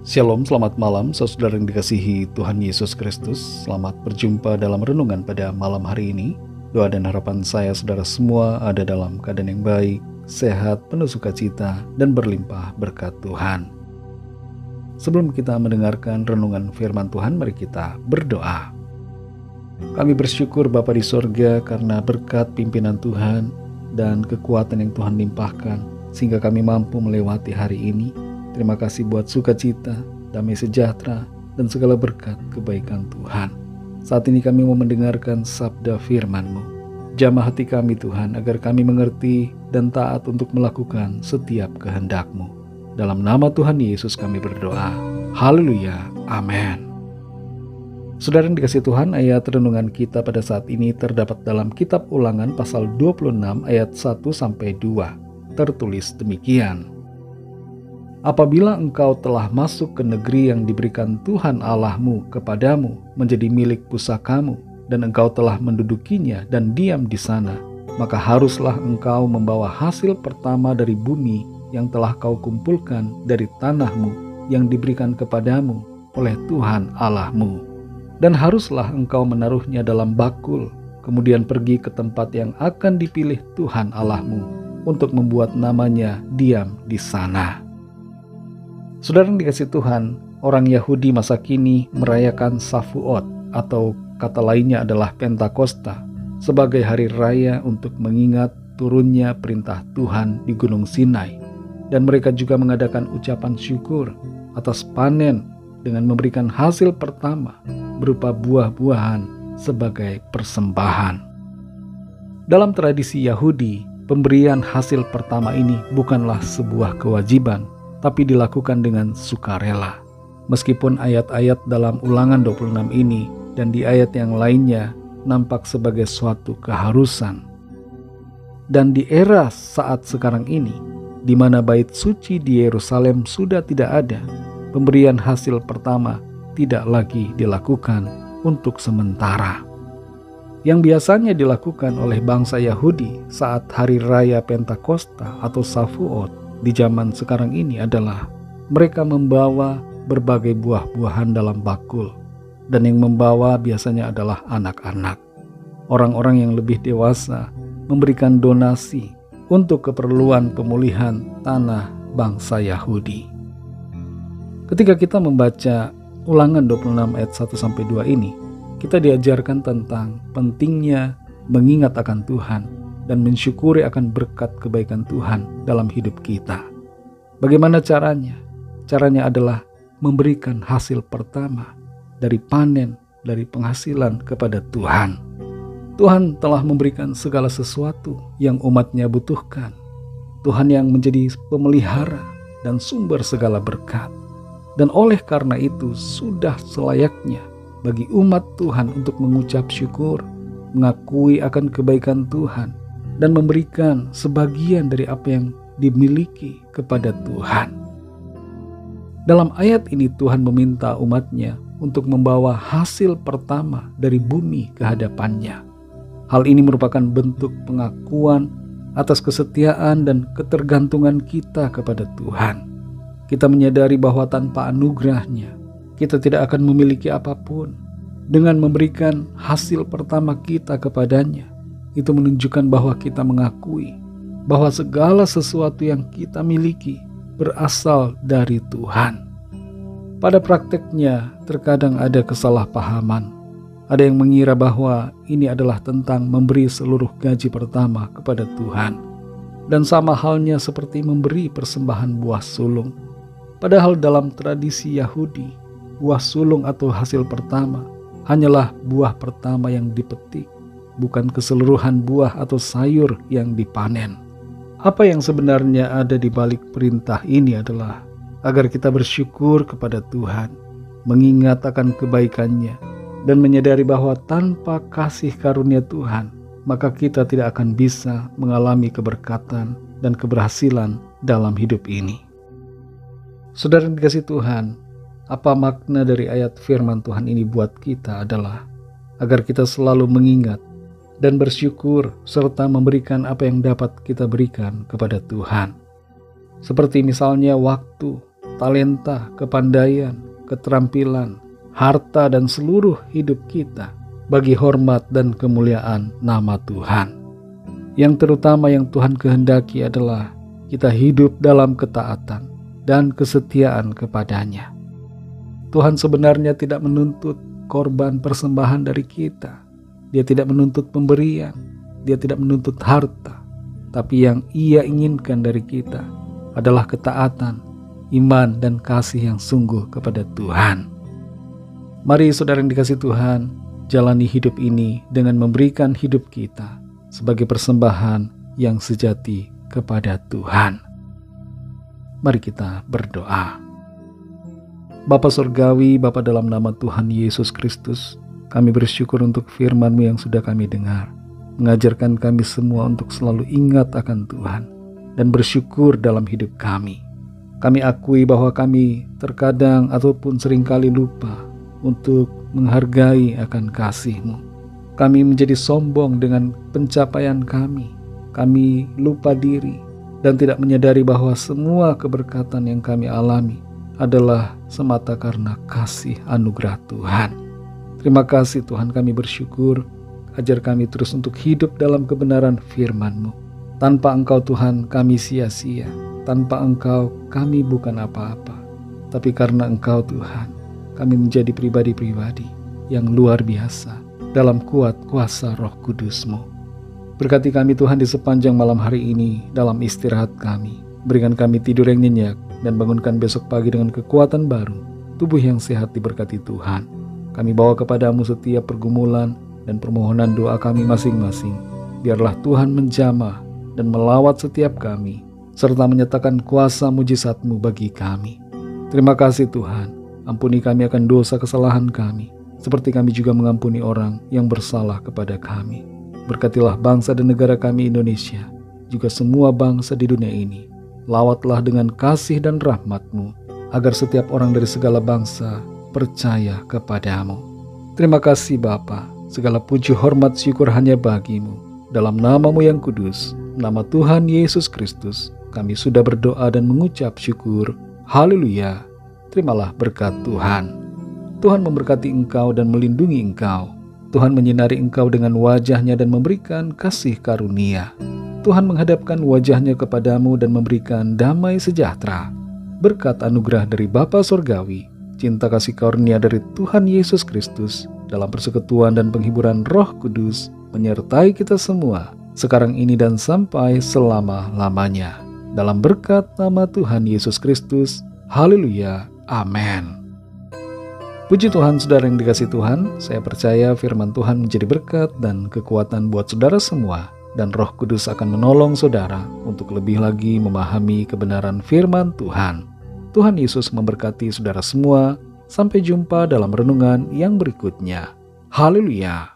Shalom, selamat malam saudara yang dikasihi Tuhan Yesus Kristus. Selamat berjumpa dalam renungan pada malam hari ini. Doa dan harapan saya saudara semua ada dalam keadaan yang baik, sehat, penuh sukacita, dan berlimpah berkat Tuhan. Sebelum kita mendengarkan renungan firman Tuhan, mari kita berdoa. Kami bersyukur Bapa di sorga karena berkat pimpinan Tuhan dan kekuatan yang Tuhan limpahkan, sehingga kami mampu melewati hari ini. Terima kasih buat sukacita, damai sejahtera, dan segala berkat kebaikan Tuhan. Saat ini kami mau mendengarkan sabda firman-Mu. Jamah hati kami Tuhan, agar kami mengerti dan taat untuk melakukan setiap kehendak-Mu. Dalam nama Tuhan Yesus kami berdoa. Haleluya. Amin. Saudara yang dikasihi Tuhan, ayat renungan kita pada saat ini terdapat dalam kitab Ulangan pasal 26 ayat 1-2. Tertulis demikian. Apabila engkau telah masuk ke negeri yang diberikan Tuhan Allahmu kepadamu menjadi milik pusakamu, dan engkau telah mendudukinya dan diam di sana, maka haruslah engkau membawa hasil pertama dari bumi yang telah kau kumpulkan dari tanahmu yang diberikan kepadamu oleh Tuhan Allahmu. Dan haruslah engkau menaruhnya dalam bakul, kemudian pergi ke tempat yang akan dipilih Tuhan Allahmu untuk membuat namanya diam di sana. Saudara yang dikasihi Tuhan, orang Yahudi masa kini merayakan Shavuot atau kata lainnya adalah Pentakosta sebagai hari raya untuk mengingat turunnya perintah Tuhan di Gunung Sinai. Dan mereka juga mengadakan ucapan syukur atas panen dengan memberikan hasil pertama berupa buah-buahan sebagai persembahan. Dalam tradisi Yahudi, pemberian hasil pertama ini bukanlah sebuah kewajiban, tapi dilakukan dengan sukarela. Meskipun ayat-ayat dalam Ulangan 26 ini dan di ayat yang lainnya nampak sebagai suatu keharusan. Dan di era saat sekarang ini, di mana bait suci di Yerusalem sudah tidak ada, pemberian hasil pertama tidak lagi dilakukan untuk sementara. Yang biasanya dilakukan oleh bangsa Yahudi saat hari raya Pentakosta atau Shavuot di zaman sekarang ini adalah mereka membawa berbagai buah-buahan dalam bakul, dan yang membawa biasanya adalah anak-anak. Orang-orang yang lebih dewasa memberikan donasi untuk keperluan pemulihan tanah bangsa Yahudi. Ketika kita membaca Ulangan 26 ayat 1-2 ini, kita diajarkan tentang pentingnya mengingat akan Tuhan dan mensyukuri akan berkat kebaikan Tuhan dalam hidup kita. Bagaimana caranya? Caranya adalah memberikan hasil pertama dari panen, dari penghasilan kepada Tuhan. Tuhan telah memberikan segala sesuatu yang umatnya butuhkan. Tuhan yang menjadi pemelihara dan sumber segala berkat. Dan oleh karena itu sudah selayaknya bagi umat Tuhan untuk mengucap syukur, mengakui akan kebaikan Tuhan, dan memberikan sebagian dari apa yang dimiliki kepada Tuhan. Dalam ayat ini Tuhan meminta umatnya untuk membawa hasil pertama dari bumi ke hadapannya. Hal ini merupakan bentuk pengakuan atas kesetiaan dan ketergantungan kita kepada Tuhan. Kita menyadari bahwa tanpa anugerahnya kita tidak akan memiliki apapun. Dengan memberikan hasil pertama kita kepadanya, itu menunjukkan bahwa kita mengakui bahwa segala sesuatu yang kita miliki berasal dari Tuhan. Pada prakteknya, terkadang ada kesalahpahaman. Ada yang mengira bahwa ini adalah tentang memberi seluruh gaji pertama kepada Tuhan. Dan sama halnya seperti memberi persembahan buah sulung. Padahal dalam tradisi Yahudi, buah sulung atau hasil pertama hanyalah buah pertama yang dipetik, bukan keseluruhan buah atau sayur yang dipanen. Apa yang sebenarnya ada di balik perintah ini adalah agar kita bersyukur kepada Tuhan, mengingat akan kebaikannya, dan menyadari bahwa tanpa kasih karunia Tuhan, maka kita tidak akan bisa mengalami keberkatan dan keberhasilan dalam hidup ini. Saudara yang dikasihi Tuhan, apa makna dari ayat firman Tuhan ini buat kita adalah agar kita selalu mengingat dan bersyukur serta memberikan apa yang dapat kita berikan kepada Tuhan. Seperti misalnya waktu, talenta, kepandaian, keterampilan, harta dan seluruh hidup kita bagi hormat dan kemuliaan nama Tuhan. Yang terutama yang Tuhan kehendaki adalah kita hidup dalam ketaatan dan kesetiaan kepadanya. Tuhan sebenarnya tidak menuntut korban persembahan dari kita. Dia tidak menuntut pemberian, dia tidak menuntut harta. Tapi yang Ia inginkan dari kita adalah ketaatan, iman, dan kasih yang sungguh kepada Tuhan. Mari saudara yang dikasihi Tuhan, jalani hidup ini dengan memberikan hidup kita sebagai persembahan yang sejati kepada Tuhan. Mari kita berdoa. Bapa Surgawi, Bapa dalam nama Tuhan Yesus Kristus, kami bersyukur untuk firman-Mu yang sudah kami dengar. Mengajarkan kami semua untuk selalu ingat akan Tuhan dan bersyukur dalam hidup kami. Kami akui bahwa kami terkadang ataupun seringkali lupa untuk menghargai akan kasih-Mu. Kami menjadi sombong dengan pencapaian kami. Kami lupa diri dan tidak menyadari bahwa semua keberkatan yang kami alami adalah semata karena kasih anugerah Tuhan. Terima kasih Tuhan, kami bersyukur. Ajar kami terus untuk hidup dalam kebenaran firman-Mu. Tanpa Engkau Tuhan kami sia-sia. Tanpa Engkau kami bukan apa-apa. Tapi karena Engkau Tuhan, kami menjadi pribadi-pribadi yang luar biasa dalam kuat kuasa Roh Kudus-Mu. Berkati kami Tuhan di sepanjang malam hari ini dalam istirahat kami. Berikan kami tidur yang nyenyak dan bangunkan besok pagi dengan kekuatan baru. Tubuh yang sehat diberkati Tuhan. Kami bawa kepadamu setiap pergumulan dan permohonan doa kami masing-masing. Biarlah Tuhan menjamah dan melawat setiap kami, serta menyatakan kuasa mujizat-Mu bagi kami. Terima kasih Tuhan, ampuni kami akan dosa kesalahan kami, seperti kami juga mengampuni orang yang bersalah kepada kami. Berkatilah bangsa dan negara kami Indonesia, juga semua bangsa di dunia ini. Lawatlah dengan kasih dan rahmat-Mu, agar setiap orang dari segala bangsa percaya kepadamu. Terima kasih Bapa. Segala puji hormat syukur hanya bagi-Mu. Dalam nama-Mu yang kudus, nama Tuhan Yesus Kristus, kami sudah berdoa dan mengucap syukur. Haleluya. Terimalah berkat Tuhan. Tuhan memberkati engkau dan melindungi engkau. Tuhan menyinari engkau dengan wajah-Nya dan memberikan kasih karunia. Tuhan menghadapkan wajah-Nya kepadamu dan memberikan damai sejahtera. Berkat anugerah dari Bapa Surgawi, cinta kasih karunia dari Tuhan Yesus Kristus, dalam persekutuan dan penghiburan Roh Kudus menyertai kita semua sekarang ini dan sampai selama-lamanya. Dalam berkat nama Tuhan Yesus Kristus. Haleluya. Amin. Puji Tuhan, saudara yang dikasihi Tuhan. Saya percaya firman Tuhan menjadi berkat dan kekuatan buat saudara semua, dan Roh Kudus akan menolong saudara untuk lebih lagi memahami kebenaran firman Tuhan. Tuhan Yesus memberkati saudara semua. Sampai jumpa dalam renungan yang berikutnya. Haleluya.